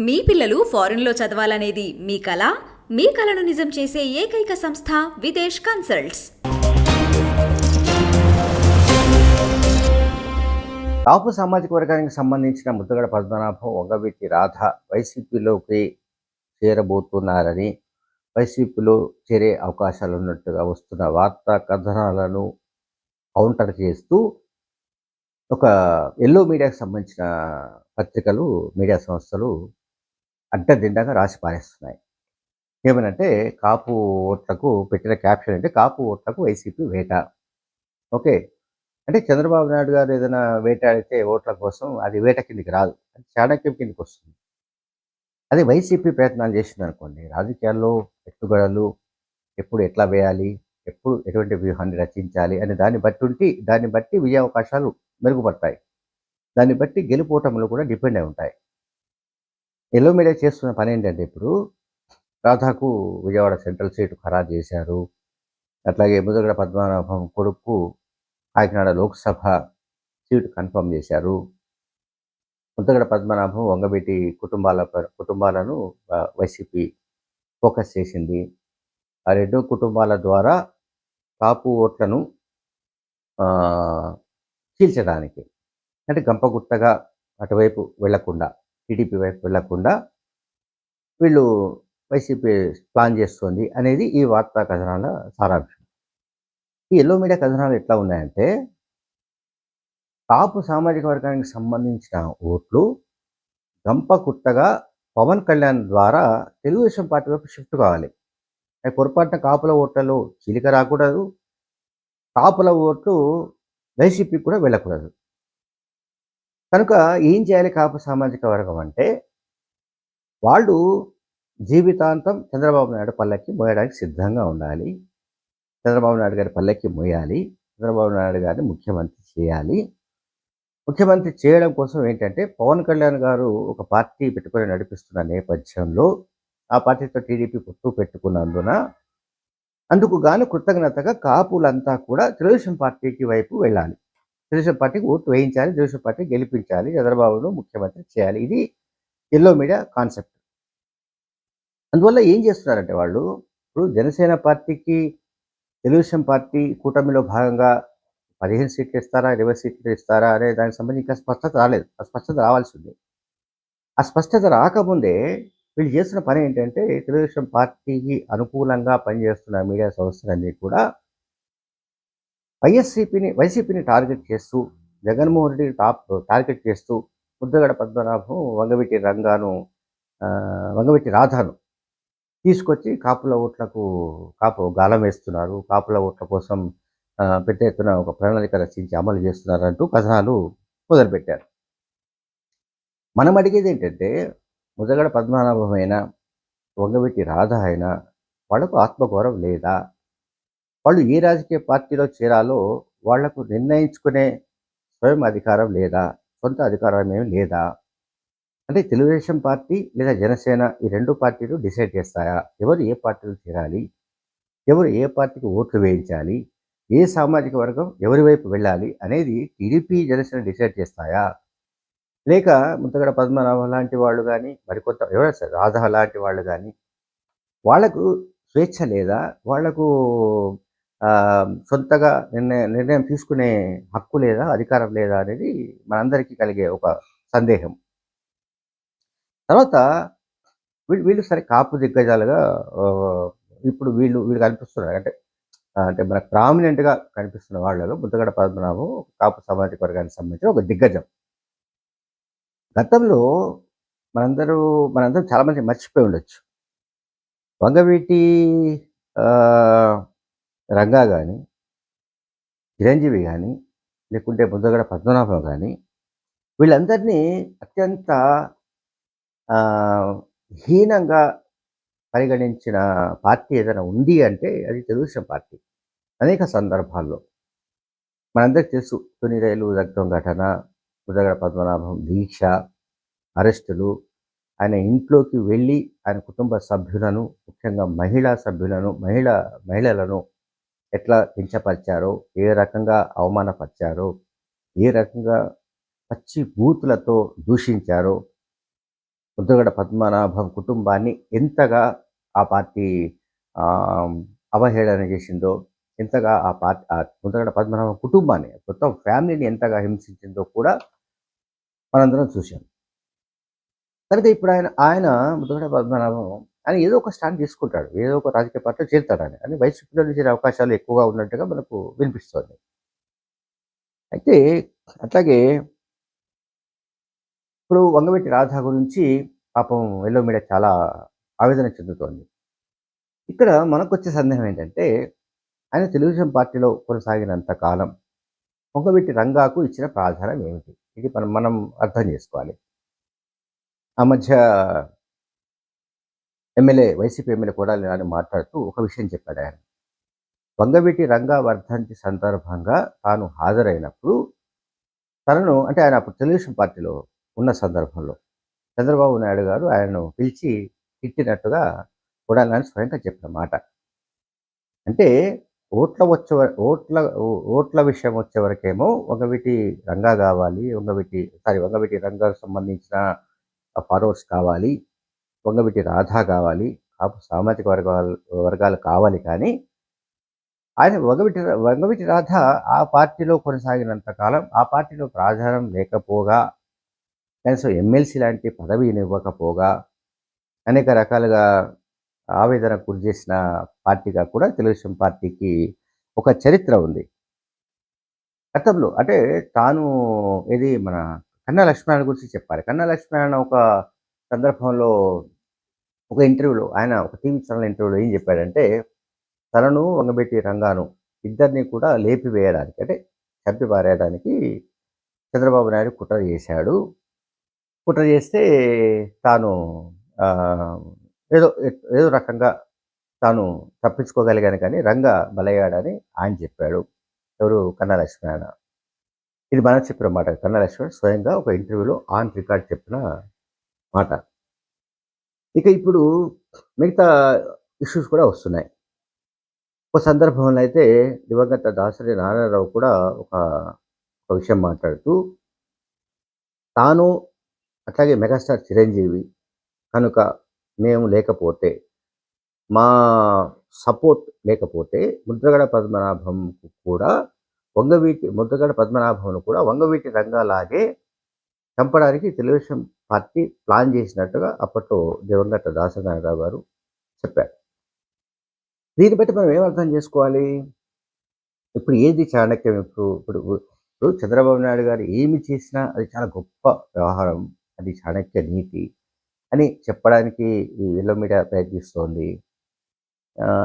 మీ పిల్లలు ఫారెన్‌లో చదవాలనేది మీ కల? మీ కలను నిజం చేసే ఏకైక సంస్థ విదేశ్ కన్సల్ట్స్. కాపు సామాజిక వర్గానికి సంబంధించిన ముద్రగడ పద్మనాభం, వంగవీటి రాధ వైసీపీలోకి చేరబోతున్నారని, వైసీపీలో చేరే అవకాశాలున్నట్టుగా వస్తున్న వార్తా కథనాలను కౌంటర్ చేస్తూ ఒక ఎల్లో మీడియాకు సంబంధించిన పత్రికలు, మీడియా సంస్థలు అడ్డదిడ్డంగా రాసి పారేస్తున్నాయి. ఏమనంటే కాపు ఓట్లకు పెట్టిన క్యాప్షన్ అంటే కాపు ఓట్లకు వైసీపీ వేట. ఓకే. అంటే చంద్రబాబు నాయుడు గారు ఏదైనా వేటాడితే ఓట్ల కోసం అది వేట కిందికి రాదు. అది చాణక్యం కిందికి వస్తుంది. అదే వైసీపీ ప్రయత్నాలు చేసిందనుకోండి, రాజకీయాల్లో ఎత్తుగడలు ఎప్పుడు ఎట్లా వేయాలి, ఎప్పుడు ఎటువంటి వ్యూహాన్ని రచించాలి అనే దాన్ని బట్టి విజయావకాశాలు మెరుగుపడతాయి. దాన్ని బట్టి గెలుపోటములు కూడా డిపెండ్ అయి ఉంటాయి. ఎల్లో మీడియా చేస్తున్న పని ఏంటంటే ఇప్పుడు రాధాకు విజయవాడ సెంట్రల్ సీటు ఖరారు చేశారు. అట్లాగే ముద్రగడ పద్మనాభం కొడుకు కాకినాడ లోక్సభ సీటు కన్ఫర్మ్ చేశారు. ముద్రగడ పద్మనాభం, వంగవీటి కుటుంబాలను వైసీపీ ఫోకస్ చేసింది. ఆ రెండు కుటుంబాల ద్వారా కాపు ఓట్లను చీల్చడానికి, అంటే గంపగుత్తగా అటువైపు వెళ్లకుండా, టీడీపీ వైపు వెళ్లకుండా వీళ్ళు వైసీపీ ప్లాన్ చేస్తోంది అనేది ఈ వార్తా కథనాల సారాంశం. ఈ ఎల్లో మీడియా కథనాలు ఎట్లా ఉన్నాయంటే, కాపు సామాజిక వర్గానికి సంబంధించిన ఓట్లు గంపగుత్తగా పవన్ కళ్యాణ్ ద్వారా తెలుగుదేశం పార్టీ వైపు షిఫ్ట్ కావాలి. పొరపాటున కాపుల ఓట్లలో చీలిక రాకూడదు, కాపుల ఓట్లు వైసీపీకి కూడా వెళ్ళకూడదు. కనుక ఏం చేయాలి కాపు సామాజిక వర్గం అంటే, వాళ్ళు జీవితాంతం చంద్రబాబు నాయుడు పల్లకి మోయడానికి సిద్ధంగా ఉండాలి. చంద్రబాబు నాయుడు గారి పల్లకి మోయాలి. చంద్రబాబు నాయుడు గారిని ముఖ్యమంత్రి చేయాలి. ముఖ్యమంత్రి చేయడం కోసం ఏంటంటే, పవన్ కళ్యాణ్ గారు ఒక పార్టీ పెట్టుకొని నడిపిస్తున్న నేపథ్యంలో ఆ పార్టీతో టీడీపీ పొత్తు పెట్టుకున్నందున అందుకు గాను కృతజ్ఞతగా కాపులంతా కూడా తెలుగుదేశం పార్టీకి వైపు వెళ్ళాలి. తెలుగుదేశం పార్టీకి ఓటు వేయించాలి, తెలుగుదేశం పార్టీ గెలిపించాలి, చంద్రబాబును ముఖ్యమంత్రి చేయాలి. ఇది ఎల్లో మీడియా కాన్సెప్ట్. అందువల్ల ఏం చేస్తున్నారంటే వాళ్ళు, ఇప్పుడు జనసేన పార్టీకి తెలుగుదేశం పార్టీ కూటమిలో భాగంగా 15 సీట్లు ఇస్తారా, 20 సీట్లు ఇస్తారా అనే దానికి సంబంధించి ఇంకా స్పష్టత రాలేదు. ఆ స్పష్టత రావాల్సి ఉంది. ఆ స్పష్టత రాకముందే వీళ్ళు చేస్తున్న పని ఏంటంటే, తెలుగుదేశం పార్టీకి అనుకూలంగా పనిచేస్తున్న మీడియా సంస్థలన్నీ కూడా వైసీపీని టార్గెట్ చేస్తూ, జగన్మోహన్ రెడ్డిని టార్గెట్ చేస్తూ, ముద్రగడ పద్మనాభం, వంగవీటి రాధాను తీసుకొచ్చి కాపు గాలం వేస్తున్నారు. కాపుల ఓట్ల కోసం పెద్ద ఎత్తున ఒక ప్రణాళిక రచించి అమలు చేస్తున్నారంటూ కథనాలు మొదలుపెట్టారు. మనం అడిగేది ఏంటంటే, ముద్రగడ పద్మనాభం అయినా, వంగవీటి రాధ అయినా వాళ్లకు ఆత్మగౌరవం లేదా? వాళ్ళు ఏ రాజకీయ పార్టీలో చేరాలో వాళ్లకు నిర్ణయించుకునే స్వయం అధికారం లేదా? సొంత అధికారం ఏమి లేదా? అంటే తెలుగుదేశం పార్టీ లేదా జనసేన ఈ రెండు పార్టీలు డిసైడ్ చేస్తాయా ఎవరు ఏ పార్టీలో చేరాలి, ఎవరు ఏ పార్టీకి ఓట్లు వేయించాలి, ఏ సామాజిక వర్గం ఎవరి వైపు వెళ్ళాలి అనేది టీడీపీ, జనసేన డిసైడ్ చేస్తాయా? లేక ముద్రగడ పద్మనాభం లాంటి వాళ్ళు కానీ, మరికొంత ఎవరైనా సరే రాధా లాంటి వాళ్ళు కానీ, వాళ్లకు స్వేచ్ఛ లేదా? వాళ్లకు సొంతగా నిర్ణయం తీసుకునే హక్కు లేదా, అధికారం లేదా అనేది మనందరికీ కలిగే ఒక సందేహం. తర్వాత వీళ్ళు సరే కాపు దిగ్గజాలుగా ఇప్పుడు వీళ్ళు కనిపిస్తున్నారు. అంటే మనకు ప్రామినెంట్గా కనిపిస్తున్న వాళ్ళలో ముద్రగడ పద్మనాభం కాపు సామాజిక వర్గానికి సంబంధించిన ఒక దిగ్గజం. గతంలో మనందరం చాలామంది మర్చిపోయి ఉండొచ్చు. వంగవీటి రంగా కానీ, చిరంజీవి కానీ, లేకుంటే ముద్రగడ పద్మనాభం కానీ, వీళ్ళందరినీ అత్యంత హీనంగా పరిగణించిన పార్టీ ఏదైనా ఉంది అంటే అది తెలుగుదేశం పార్టీ. అనేక సందర్భాల్లో మనందరికీ తెలుసు. తుని రైలు దగ్ధం ఘటన, ముద్రగడ పద్మనాభం దీక్ష, అరెస్టులు, ఆయన ఇంట్లోకి వెళ్ళి ఆయన కుటుంబ సభ్యులను, ముఖ్యంగా మహిళలను ఎట్లా కించపరిచారో, ఏ రకంగా అవమానపరిచారో, ఏ రకంగా పచ్చి బూతులతో దూషించారో, ముద్రగడ పద్మనాభం కుటుంబాన్ని ఎంతగా ఆ పార్టీ ఆహ్, అవహేళన చేసిందో, ఎంతగా ఆ ముద్రగడ పద్మనాభం కుటుంబాన్ని, మొత్తం ఫ్యామిలీని ఎంతగా హింసించిందో కూడా మనందరం చూసాం. తర్వాత ఇప్పుడు ఆయన ముద్రగడ పద్మనాభం ఆయన ఏదో ఒక స్టాండ్ తీసుకుంటాడు. ఏదో ఒక రాజకీయ పార్టీలో చేరుతాడాయన. కానీ వైసీపీలో చేరే అవకాశాలు ఎక్కువగా ఉన్నట్టుగా మనకు వినిపిస్తోంది. అయితే అట్లాగే ఇప్పుడు వంగవీటి రాధ గురించి పాపం యెల్లో మీడియా చాలా ఆవేదన చెందుతోంది. ఇక్కడ మనకొచ్చే సందేహం ఏంటంటే, ఆయన తెలుగుదేశం పార్టీలో కొనసాగినంత కాలం వంగవీటి రంగాకు ఇచ్చిన ప్రాధాన్యం ఏమిటి? ఇది మనం మనం అర్థం చేసుకోవాలి. ఆ మధ్య వైసీపీ ఎమ్మెల్యే కొడాలి నాని మాట్లాడుతూ ఒక విషయం చెప్పాడాయన. వంగవీటి రంగా వర్ధంతి సందర్భంగా తాను హాజరైనప్పుడు తనను అంటే ఆయన అప్పుడు తెలుగుదేశం పార్టీలో ఉన్న సందర్భంలో చంద్రబాబు నాయుడు గారు ఆయనను పిలిచి తిట్టినట్టుగా కొడాలి నాని స్వయంగా చెప్పిన మాట. అంటే ఓట్ల వచ్చే వ ఓట్ల ఓ ఓట్ల విషయం వచ్చేవరకేమో వంగవీటి రంగాకు సంబంధించిన ఫాలోవర్స్ కావాలి. వంగవీటి రాధ కావాలి. కాపు సామాజిక వర్గాలు కావాలి. కానీ ఆయన వంగవీటి రాధ ఆ పార్టీలో కొనసాగినంత కాలం ఆ పార్టీలో ప్రాధాన్యం లేకపోగా, కనీసం ఎమ్మెల్సీ లాంటి పదవినివ్వకపోగా, అనేక రకాలుగా ఆవేదనకు గురి చేసిన పార్టీగా కూడా తెలుగుదేశం పార్టీకి ఒక చరిత్ర ఉంది. గతంలో అంటే తాను మన కన్నా లక్ష్మీనారాయణ గురించి చెప్పాలి. కన్నా లక్ష్మీనారాయణ ఒక సందర్భంలో ఒక ఇంటర్వ్యూలో ఆయన ఒక టీవీ ఛానల్ ఇంటర్వ్యూలో ఏం చెప్పాడంటే, తనను వంగబెట్టి రంగాను ఇద్దరిని కూడా లేపివేయడానికి అంటే చంపి పారేయడానికి చంద్రబాబు నాయుడు కుట్ర చేశాడు. కుట్ర చేస్తే తాను ఆహ్, ఏదో ఏదో రకంగా తాను తప్పించుకోగలిగాను కానీ రంగా బలయ్యాడని ఆయన చెప్పాడు. ఎవరు? కన్నా లక్ష్మీనారాయణ. ఇది మనం చెప్పిన మాట. కన్నా లక్ష్మీనారాయణ స్వయంగా ఒక ఇంటర్వ్యూలో ఆన్ రికార్డ్ చెప్పిన మాట. ఇక ఇప్పుడు మిగతా ఇష్యూస్ కూడా వస్తున్నాయి. ఒక సందర్భంలో అయితే దివంగత దాసరి నారాయణరావు కూడా ఒక ఒక విషయం మాట్లాడుతూ, తాను అట్లాగే మెగాస్టార్ చిరంజీవి కనుక మేము లేకపోతే, మా సపోర్ట్ లేకపోతే ముద్రగడ పద్మనాభంను కూడా వంగవీటి రంగాలాగే చంపడానికి తెలుగుదేశం పార్టీ ప్లాన్ చేసినట్టుగా అప్పట్లో దివంగత దాసరి నారాయణరావు గారు చెప్పారు. దీన్ని బట్టి మనం ఏం అర్థం చేసుకోవాలి? ఇప్పుడు ఏది చాణక్యం? ఇప్పుడు చంద్రబాబు నాయుడు గారు ఏమి చేసినా అది చాలా గొప్ప వ్యవహారం, అది చాణక్య నీతి అని చెప్పడానికి ఈ యెల్లో మీడియా ప్రయత్నిస్తోంది.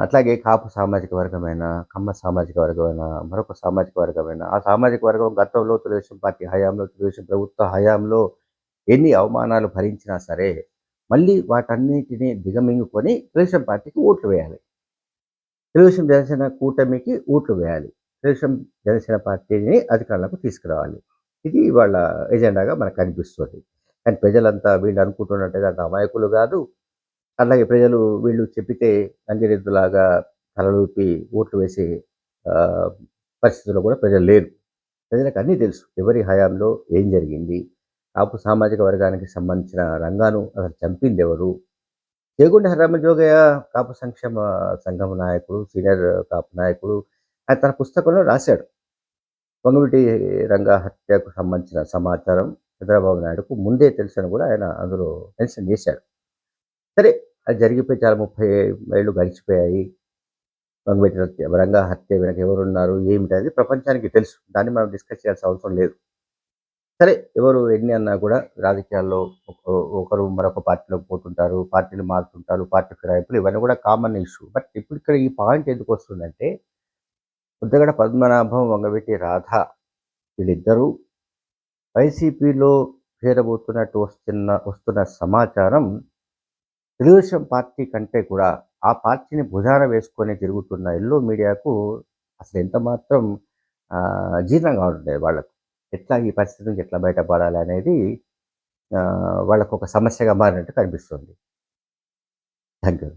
అట్లాగే కాపు సామాజిక వర్గమైన, కమ్మ సామాజిక వర్గమైన, మరొక సామాజిక వర్గమైన, ఆ సామాజిక వర్గం గతంలో తెలుగుదేశం పార్టీ హయాంలో, తెలుగుదేశం ప్రభుత్వ హయాంలో ఎన్ని అవమానాలు భరించినా సరే, మళ్ళీ వాటన్నిటిని దిగమింగుకొని తెలుగుదేశం పార్టీకి ఓట్లు వేయాలి. తెలుగుదేశం జనసేన కూటమికి ఓట్లు వేయాలి. తెలుగుదేశం జనసేన పార్టీని అధికారంలోకి తీసుకురావాలి. ఇది వాళ్ళ ఎజెండాగా మనకు కనిపిస్తుంది. కానీ ప్రజలంతా వీళ్ళు అనుకుంటున్నట్టుగా అంత అమాయకులు కాదు. అలాగే ప్రజలు వీళ్ళు చెప్పితే గంగిరెద్దులాగా తలలూపి ఓట్లు వేసే పరిస్థితుల్లో కూడా ప్రజలు లేరు. ప్రజలకు అన్నీ తెలుసు. ఎవరి హయాంలో ఏం జరిగింది, కాపు సామాజిక వర్గానికి సంబంధించిన రంగాను అసలు చంపింది ఎవరు. చేగుండ హరిరామజోగయ్య కాపు సంక్షేమ సంఘం నాయకుడు, సీనియర్ కాపు నాయకుడు. ఆయన తన పుస్తకంలో రాశాడు. వంగవీటి రంగా హత్యకు సంబంధించిన సమాచారం చంద్రబాబు నాయుడుకు ముందే తెలుసని కూడా ఆయన అందులో మెన్షన్ చేశాడు. సరే, అది జరిగిపోయి చాలా 30 ఏళ్ళు గడిచిపోయాయి. వంగవీటి రంగా హత్య వెనక ఎవరున్నారు, ఏమిటనేది ప్రపంచానికి తెలుసు. దాన్ని మనం డిస్కస్ చేయాల్సిన అవసరం లేదు. సరే, ఎవరు ఎన్ని అన్నా కూడా రాజకీయాల్లో ఒకరు మరొక పార్టీలోకి పోతుంటారు, పార్టీలు మారుతుంటారు, పార్టీ ఫిరాయింపులు ఇవన్నీ కూడా కామన్ ఇష్యూ. బట్ ఇప్పుడు ఇక్కడ ఈ పాయింట్ ఎందుకు వస్తుందంటే, ముద్రగడ పద్మనాభం, వంగవీటి రాధ వీళ్ళిద్దరూ వైసీపీలో చేరబోతున్నట్టు వస్తున్న సమాచారం తెలుగుదేశం పార్టీ కంటే కూడా ఆ పార్టీని భుజాన వేసుకొని తిరుగుతున్న యెల్లో మీడియాకు అసలు ఎంత మాత్రం జీర్ణం కావట్లేదు వాళ్ళకు. ఎట్లా ఈ పరిస్థితి నుంచి ఎట్లా బయటపడాలి అనేది వాళ్ళకు ఒక సమస్యగా మారినట్టు కనిపిస్తుంది. Thank you.